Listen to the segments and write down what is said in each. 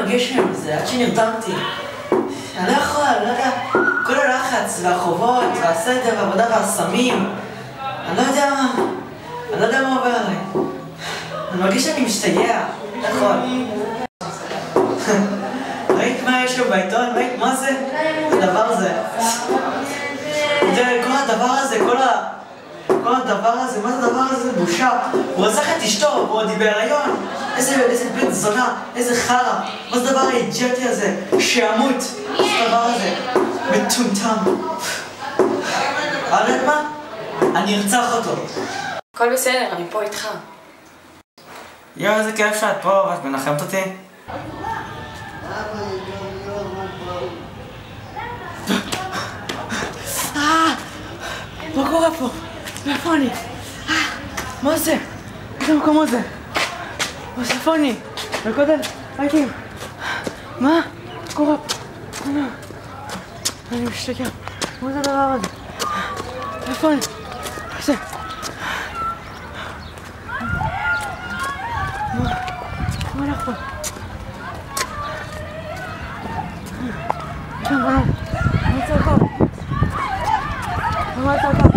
הגשם הזה, עד שנרדמתי. אני לא יכול, אני לא יודע, כל הלחץ והחובות והסדר והעבודה והסמים. אני לא יודע מה עובר עליי. אני מרגיש שאני משתגע, נכון. ראית מה יש לו בעיתון? ראית מה זה? הדבר הזה. כל הדבר הזה, כל הדבר הזה, מה זה הדבר הזה? בושה. הוא רצח את אשתו, הוא עוד בהיריון. איזה בן זונה, איזה חרא. מה זה הדבר האידיוטי הזה? שימות. מה זה הדבר הזה? מטומטם. יודעת מה? אני ארצח אותו. הכל בסדר, אני פה איתך. יואו, איזה כיף שאת פה, ואת מנחמת אותי. מה קורה פה? איפה אני? מה זה? איזה מקום הזה? איפה אני? וקודם הייתי... מה קורה פה? אני משתגע. מה זה הדבר הזה? איפה אני? מה זה? מה הולך פה? שם בנו. מה יצא פה? מה יצא פה?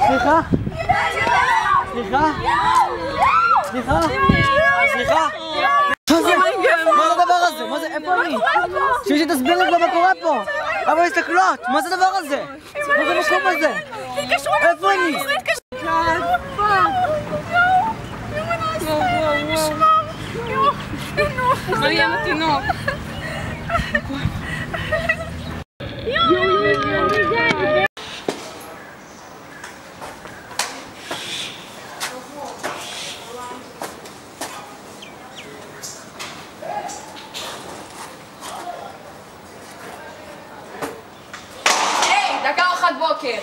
סליחה? סליחה? סליחה? סליחה? מה זה הדבר הזה? מה זה? איפה אני? שישי תסביר לי מה קורה פה! אבל הסתכלות! מה זה הדבר הזה? מה זה המקום הזה? איפה אני? מה יהיה מתינוק? היי, דקה אחת בוקר.